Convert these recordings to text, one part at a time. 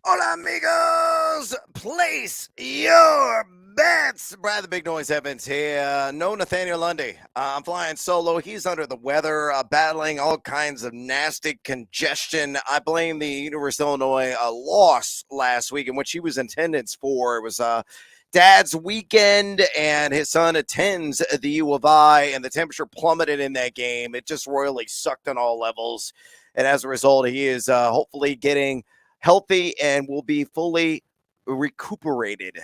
Hola, amigos! Place your bets. Brad the Big Noise Evans here. No Nathaniel Lundy. I'm flying solo. He's under the weather, battling all kinds of nasty congestion. I blame the University of Illinois loss last week in which he was in attendance for. It was Dad's weekend, and his son attends the U of I, and the temperature plummeted in that game. It just royally sucked on all levels. And as a result, he is hopefully getting healthy and will be fully recuperated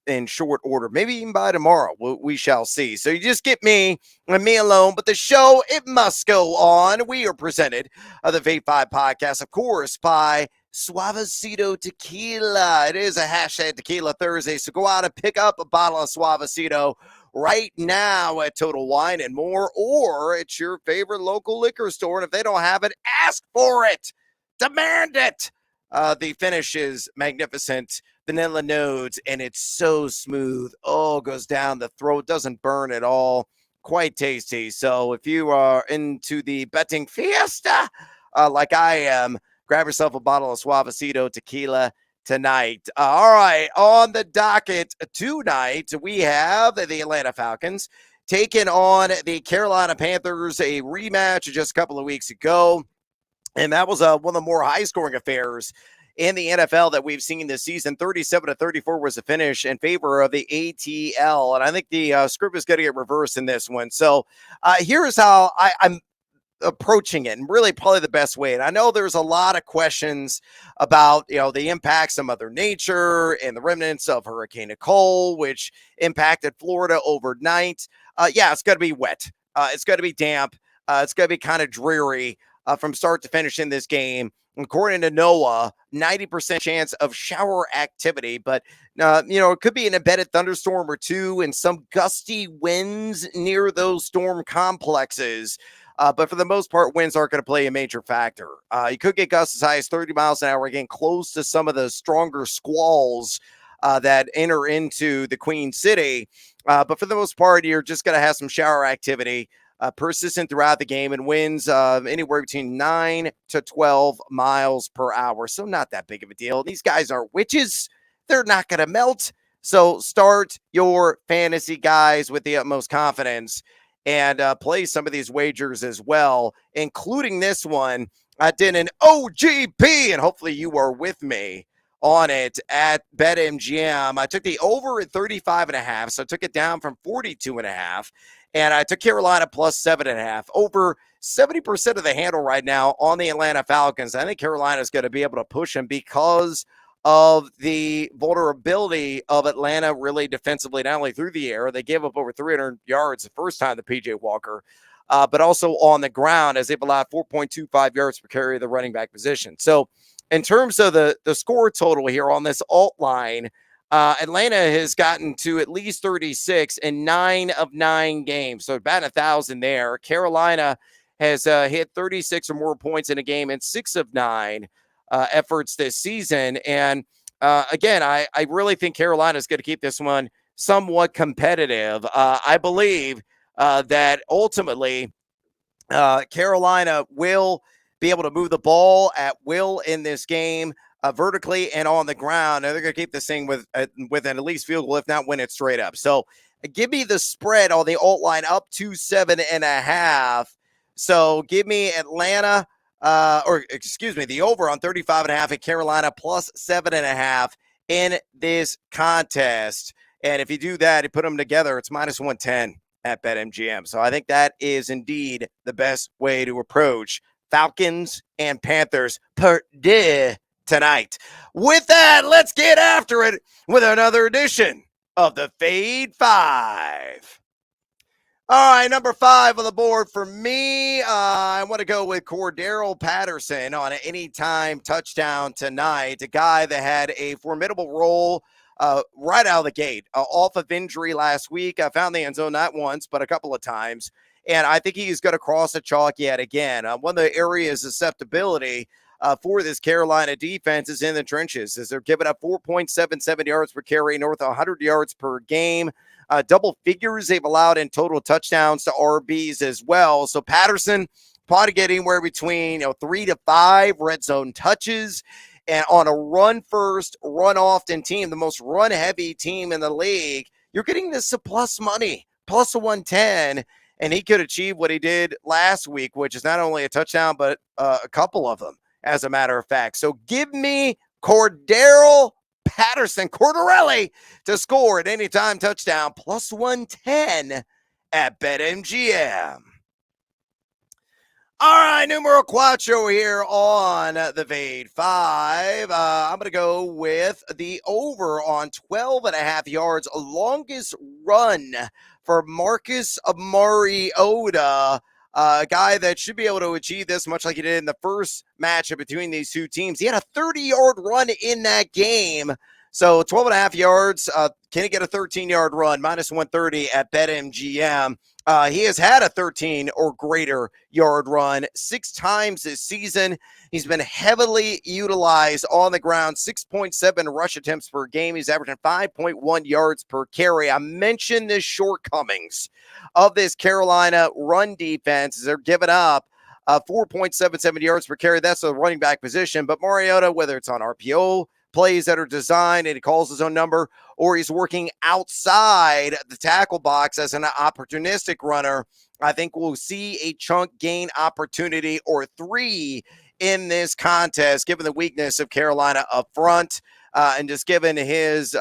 in short order, maybe even by tomorrow. We shall see. So you just get me and me alone, but the show, it must go on. We are presented the Vape 5 podcast, of course, by Suavecito Tequila. It is a hashtag Tequila Thursday, so go out and pick up a bottle of Suavecito right now at Total Wine and More, or at your favorite local liquor store. And if they don't have it, ask for it. Demand it. The finish is magnificent. Vanilla notes, and it's so smooth. Oh, goes down the throat, doesn't burn at all. Quite tasty. So if you are into the betting fiesta, like I am, grab yourself a bottle of Suavecito Tequila tonight. All right, on the docket tonight, we have the Atlanta Falcons taking on the Carolina Panthers, a rematch just a couple of weeks ago. And that was one of the more high-scoring affairs in the NFL that we've seen this season. 37-34 was the finish in favor of the ATL. And I think the script is going to get reversed in this one. So here's how I'm approaching it, and really probably the best way. And I know there's a lot of questions about, the impacts of Mother Nature and the remnants of Hurricane Nicole, which impacted Florida overnight. It's going to be wet. It's going to be damp. It's going to be kind of dreary from start to finish in this game. According to NOAA, 90% chance of shower activity, but, it could be an embedded thunderstorm or two and some gusty winds near those storm complexes. But for the most part, winds aren't going to play a major factor. You could get gusts as high as 30 miles an hour, again, close to some of the stronger squalls that enter into the Queen City. But for the most part, you're just going to have some shower activity. Persistent throughout the game, and winds anywhere between 9 to 12 miles per hour. So not that big of a deal. These guys aren't witches. They're not going to melt. So start your fantasy guys with the utmost confidence and play some of these wagers as well, including this one. I did an OGP, and hopefully you are with me on it at BetMGM. I took the over at 35.5, so I took it down from 42.5. And I took Carolina plus 7.5. Over 70% of the handle right now on the Atlanta Falcons. I think Carolina is going to be able to push them because of the vulnerability of Atlanta really defensively, not only through the air. They gave up over 300 yards the first time to P.J. Walker, but also on the ground as they've allowed 4.25 yards per carry of the running back position. So in terms of the score total here on this alt line, Atlanta has gotten to at least 36 in 9 of 9 games. So about 1,000 there. Carolina has hit 36 or more points in a game in 6 of 9 efforts this season. And again, I really think Carolina is going to keep this one somewhat competitive. I believe that ultimately Carolina will be able to move the ball at will in this game. Vertically and on the ground, and they're going to keep this thing with an at least field goal, if not win it straight up. So give me the spread on the alt line up to 7.5. So give me Atlanta, the over on 35.5 at Carolina plus 7.5 in this contest. And if you do that, you put them together, it's minus 110 at BetMGM. So I think that is indeed the best way to approach Falcons and Panthers per day tonight. With that, let's get after it with another edition of the Fade 5. All right, number 5 on the board for me. I want to go with Cordarrelle Patterson on an anytime touchdown tonight. A guy that had a formidable role right out of the gate, off of injury last week. I found the end zone not once, but a couple of times. And I think he's going to cross the chalk yet again. One of the areas of susceptibility for this Carolina defense is in the trenches, as they're giving up 4.77 yards per carry, north of 100 yards per game. Double figures they've allowed in total touchdowns to RBs as well. So Patterson probably get anywhere between 3 to 5 red zone touches. and on a run first, run often team, the most run heavy team in the league, you're getting this plus money, plus a 110. And he could achieve what he did last week, which is not only a touchdown, but a couple of them, as a matter of fact. So give me Cordarrelle Patterson, Cordarrelle, to score at any time touchdown, plus 110 at BetMGM. All right, numero cuatro here on the Fade 5. I'm going to go with the over on 12.5 yards, longest run for Marcus Mariota, a guy that should be able to achieve this much like he did in the first matchup between these two teams. He had a 30-yard run in that game. So 12.5 yards, can he get a 13-yard run? Minus 130 at BetMGM. He has had a 13 or greater yard run 6 times this season. He's been heavily utilized on the ground, 6.7 rush attempts per game. He's averaging 5.1 yards per carry. I mentioned the shortcomings of this Carolina run defense. They're giving up 4.77 yards per carry. That's the running back position. But Mariota, whether it's on RPO plays that are designed and he calls his own number, or he's working outside the tackle box as an opportunistic runner, I think we'll see a chunk gain opportunity or 3 in this contest, given the weakness of Carolina up front, and just given his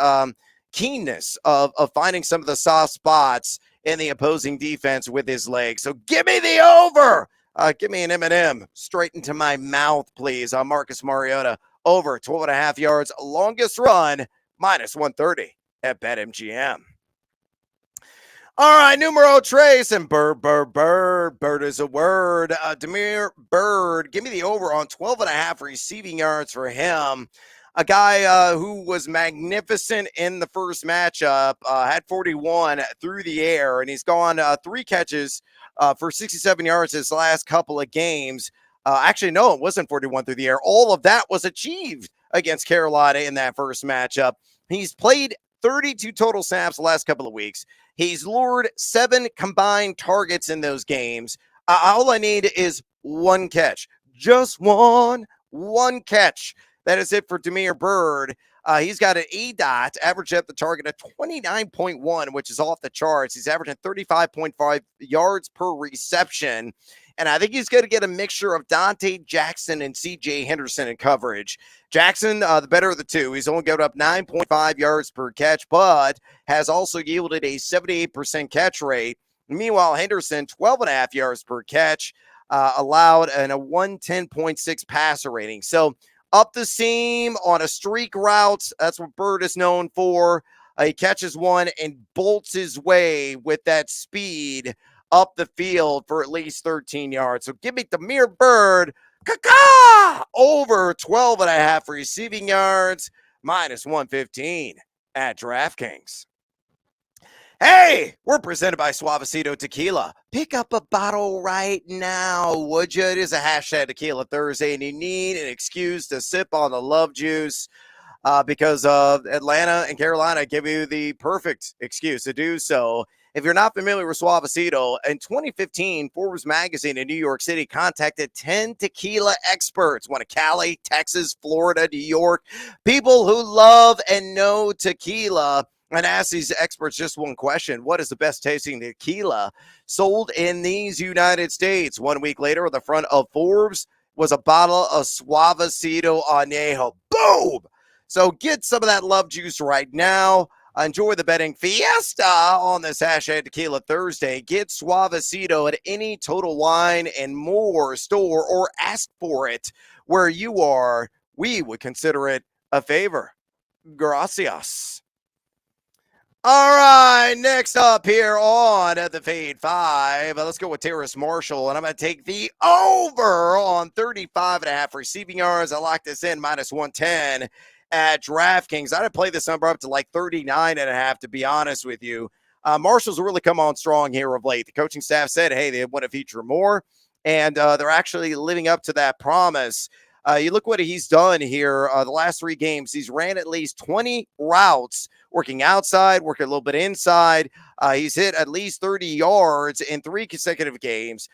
keenness of finding some of the soft spots in the opposing defense with his legs. So give me the over. Give me an M&M straight into my mouth, please, on Marcus Mariota. Over 12.5 yards, longest run, minus 130 at BetMGM. All right, numero tres, and Byrd is a word. Damiere Byrd, give me the over on 12.5 receiving yards for him. A guy who was magnificent in the first matchup, had 41 through the air, and he's gone 3 catches for 67 yards his last couple of games. Actually, no, it wasn't 41 through the air. All of that was achieved against Carolina in that first matchup. He's played 32 total snaps the last couple of weeks. He's lured 7 combined targets in those games. All I need is 1 catch. Just one catch. That is it for Damiere Byrd. He's got an ADOT, average at the target of 29.1, which is off the charts. He's averaging 35.5 yards per reception. And I think he's going to get a mixture of Dante Jackson and C.J. Henderson in coverage. Jackson, the better of the two. He's only given up 9.5 yards per catch, but has also yielded a 78% catch rate. Meanwhile, Henderson, 12.5 yards per catch, allowed and a 110.6 passer rating. So up the seam on a streak route, that's what Byrd is known for. He catches one and bolts his way with that speed up the field for at least 13 yards. So give me Damiere Byrd, over 12.5 receiving yards, minus 115 at DraftKings. Hey, we're presented by Suavecito Tequila. Pick up a bottle right now, would you? It is a hashtag Tequila Thursday, and you need an excuse to sip on the love juice because Atlanta and Carolina give you the perfect excuse to do so. If you're not familiar with Suavecito, in 2015, Forbes magazine in New York City contacted 10 tequila experts, one of Cali, Texas, Florida, New York, people who love and know tequila, and asked these experts just one question: what is the best tasting tequila sold in these United States? 1 week later, on the front of Forbes was a bottle of Suavecito Añejo. Boom! So get some of that love juice right now. Enjoy the betting fiesta on this hashtag Tequila Thursday. Get Suavecito at any Total Wine and More store or ask for it where you are. We would consider it a favor. Gracias. All right, next up here on the Fade 5, let's go with Terrace Marshall, and I'm going to take the over on 35.5 receiving yards. I locked this in, minus 110 at DraftKings. I'd play this number up to like 39.5, to be honest with you. Marshall's really come on strong here of late. The coaching staff said, hey, they want to feature more, and they're actually living up to that promise. You look what he's done here the last 3 games. He's ran at least 20 routes, working outside, working a little bit inside. He's hit at least 30 yards in 3 consecutive games.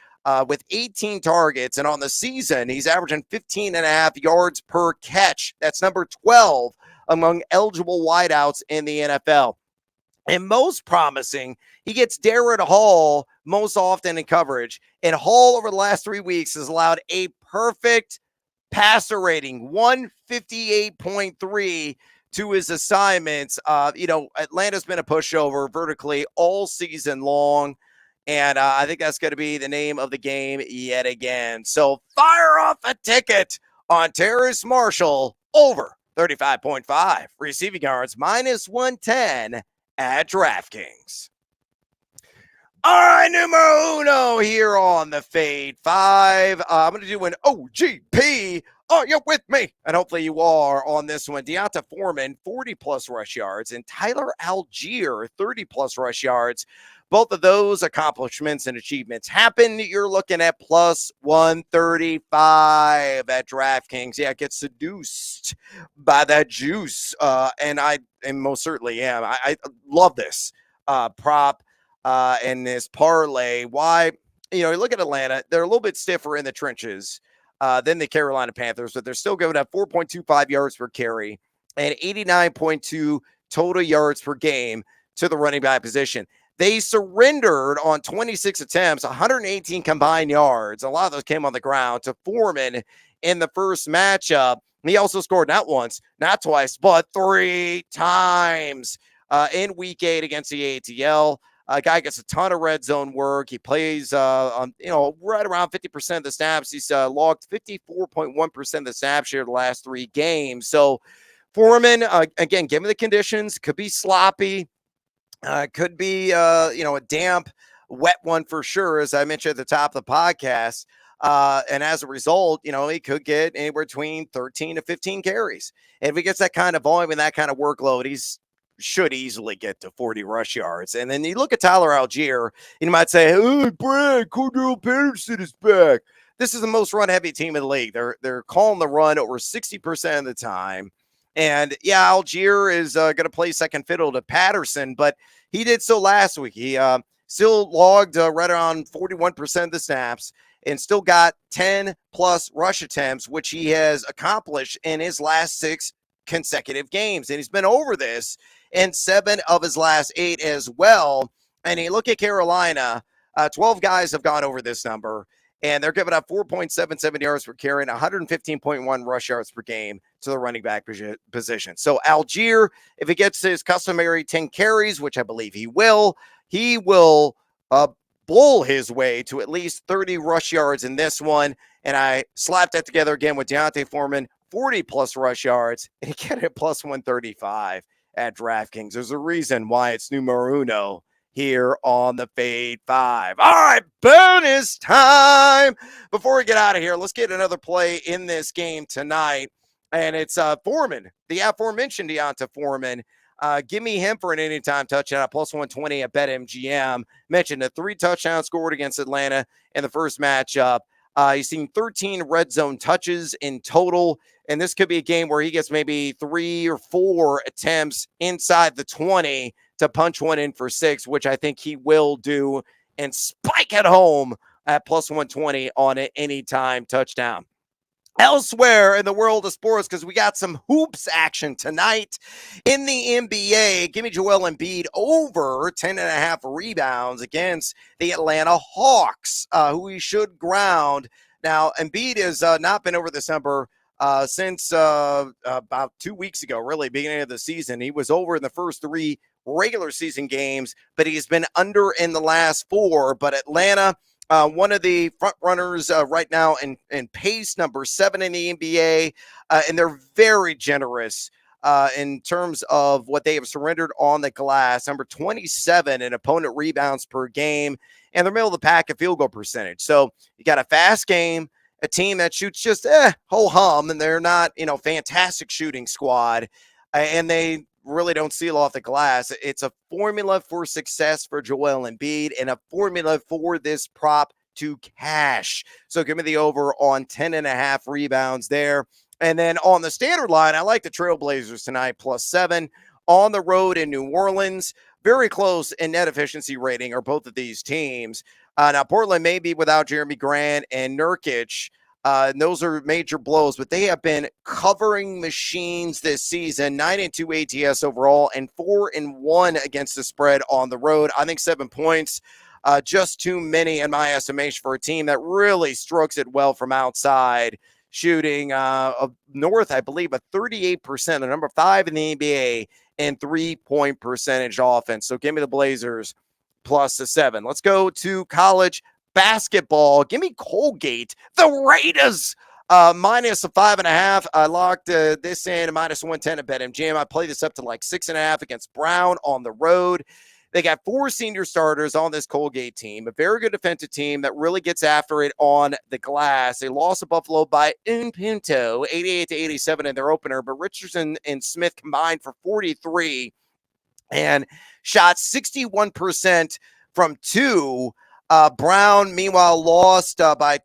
with 18 targets. And on the season, he's averaging 15.5 yards per catch. That's number 12 among eligible wideouts in the NFL. And most promising, he gets Darren Hall most often in coverage. And Hall over the last 3 weeks has allowed a perfect passer rating, 158.3 to his assignments. Atlanta's been a pushover vertically all season long. And I think that's going to be the name of the game yet again. So fire off a ticket on Terrace Marshall over 35.5 receiving yards, minus 110 at DraftKings. All right, numero uno here on the Fade 5. I'm going to do an OGP. Are you with me? And hopefully you are on this one. D'Onta Foreman, 40-plus rush yards, and Tyler Algier, 30-plus rush yards. Both of those accomplishments and achievements happen. You're looking at plus 135 at DraftKings. Yeah, get seduced by that juice. And most certainly am. I love this prop and this parlay. Why? You look at Atlanta, they're a little bit stiffer in the trenches than the Carolina Panthers, but they're still giving up 4.25 yards per carry and 89.2 total yards per game to the running back position. They surrendered on 26 attempts, 118 combined yards. A lot of those came on the ground to Foreman in the first matchup. He also scored not once, not twice, but 3 times in week 8 against the ATL. Guy gets a ton of red zone work. He plays, right around 50% of the snaps. He's logged 54.1% of the snap share the last 3 games. So Foreman, again, given the conditions, could be sloppy. Could be, a damp, wet one for sure, as I mentioned at the top of the podcast. And as a result, he could get anywhere between 13 to 15 carries. And if he gets that kind of volume and that kind of workload, should easily get to 40 rush yards. And then you look at Tyler Algier, and you might say, "Hey, Brad, Cordarrelle Patterson is back." This is the most run-heavy team in the league. They're calling the run over 60% of the time. And yeah, Algier is going to play second fiddle to Patterson, but he did so last week. He still logged right around 41% of the snaps and still got 10-plus rush attempts, which he has accomplished in his last 6 consecutive games. And he's been over this in 7 of his last 8 as well. And you look at Carolina, 12 guys have gone over this number, and they're giving up 4.77 yards per carry and 115.1 rush yards per game to the running back position. So Algier, if he gets his customary 10 carries, which I believe he will bull his way to at least 30 rush yards in this one. And I slapped that together again with D'Onta Foreman, 40-plus rush yards, and he get it plus 135 at DraftKings. There's a reason why it's numero uno here on the Fade 5. All right, bonus time. Before we get out of here, let's get another play in this game tonight. And it's Foreman, the aforementioned D'Onta Foreman. Give me him for an anytime touchdown at plus 120 at BetMGM. Mentioned the 3 touchdowns scored against Atlanta in the first matchup. He's seen 13 red zone touches in total. And this could be a game where he gets maybe 3 or 4 attempts inside the 20 to punch one in for 6, which I think he will do, and spike it home at plus 120 on an anytime touchdown. Elsewhere in the world of sports, because we got some hoops action tonight in the NBA. Give me Joel Embiid over 10.5 rebounds against the Atlanta Hawks, who he should ground. Now, Embiid has not been over this number since about 2 weeks ago, really, beginning of the season. He was over in the first 3 regular season games, but he's been under in the last 4. But Atlanta, one of the front runners right now in pace, number 7 in the NBA, and they're very generous in terms of what they have surrendered on the glass. Number 27 in opponent rebounds per game, and they're middle of the pack in field goal percentage. So you got a fast game, a team that shoots just ho-hum, and they're not, fantastic shooting squad, and they really don't seal off the glass. It's a formula for success for Joel Embiid and a formula for this prop to cash. So give me the over on 10.5 rebounds there. And then on the standard line, I like the Trailblazers tonight, plus 7 on the road in New Orleans. Very close in net efficiency rating are both of these teams. Now, Portland may be without Jeremy Grant and Nurkic. And those are major blows, but they have been covering machines this season. 9-2 ATS overall and 4-1 against the spread on the road. I think 7 points, just too many in my estimation for a team that really strokes it well from outside, shooting north, I believe, of 38%, the number 5 in the NBA in 3-point percentage offense. So give me the Blazers plus the 7. Let's go to college basketball. Give me Colgate, the Raiders, minus a 5.5. I locked this in minus 110 at BetMGM. I played this up to like 6.5 against Brown on the road. They got 4 senior starters on this Colgate team, a very good defensive team that really gets after it on the glass. They lost to Buffalo by un punto, 88-87 in their opener, but Richardson and Smith combined for 43 and shot 61% from 2. Brown, meanwhile, lost by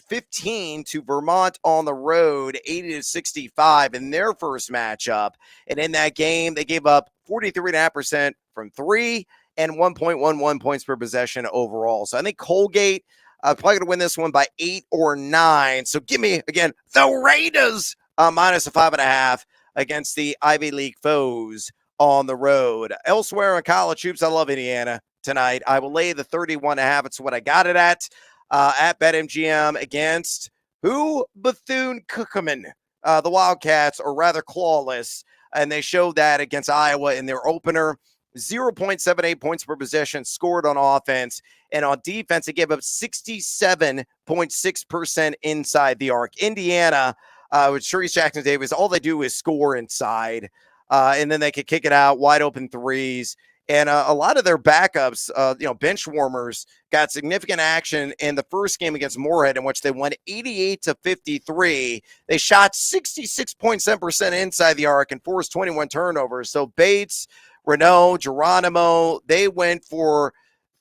15 to Vermont on the road, 80-65 in their first matchup. And in that game, they gave up 43.5% from 3 and 1.11 points per possession overall. So I think Colgate probably going to win this one by 8 or 9. So give me, again, the Raiders minus a 5.5 against the Ivy League foes on the road. Elsewhere in college hoops, I love Indiana tonight. I will lay the 31.5. It's what I got it at BetMGM against who? Bethune-Cookman. The Wildcats are rather clawless, and they showed that against Iowa in their opener. 0.78 points per possession scored on offense, and on defense, they gave up 67.6% inside the arc. Indiana, with Sharice Jackson-Davis, all they do is score inside. And then they could kick it out, wide open threes. And a lot of their backups, bench warmers, got significant action in the first game against Moorhead, in which they won 88-53. They shot 66.7% inside the arc and forced 21 turnovers. So Bates, Renault, Geronimo, they went for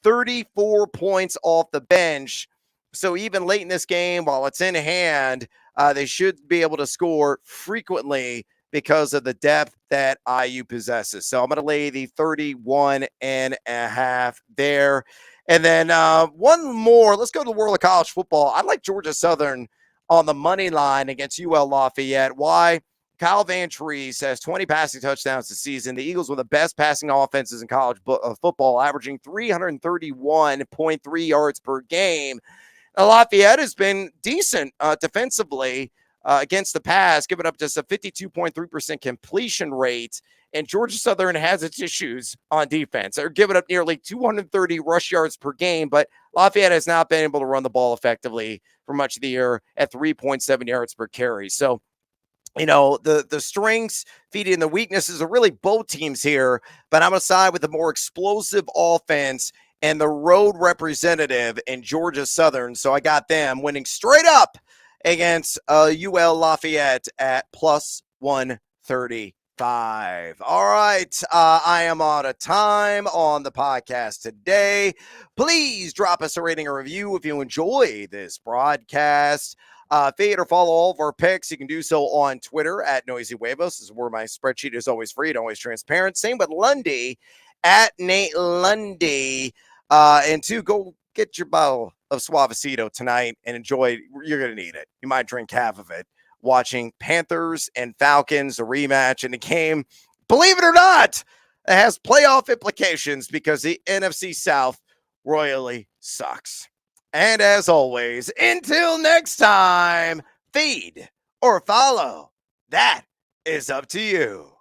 34 points off the bench. So even late in this game, while it's in hand, they should be able to score frequently because of the depth that IU possesses. So I'm going to lay the 31.5 there. And then one more. Let's go to the world of college football. I like Georgia Southern on the money line against UL Lafayette. Why? Kyle Van Treese has 20 passing touchdowns this season. The Eagles were the best passing offenses in college football, averaging 331.3 yards per game. Now, Lafayette has been decent defensively against the pass, giving up just a 52.3% completion rate. And Georgia Southern has its issues on defense. They're giving up nearly 230 rush yards per game, but Lafayette has not been able to run the ball effectively for much of the year at 3.7 yards per carry. So, the strengths feeding the weaknesses are really both teams here, but I'm going to side with the more explosive offense and the road representative in Georgia Southern. So I got them winning straight up against UL Lafayette at plus 135. All right. I am out of time on the podcast today. Please drop us a rating or review if you enjoy this broadcast. Fade or follow all of our picks. You can do so on Twitter at Noisy Huevos. This is where my spreadsheet is always free and always transparent. Same with Lundy at Nate Lundy. And two, go get your bottle of Suavecito tonight and enjoy. You're going to need it. You might drink half of it watching Panthers and Falcons, a rematch in the game. Believe it or not, it has playoff implications because the NFC South royally sucks. And as always, until next time, feed or follow. That is up to you.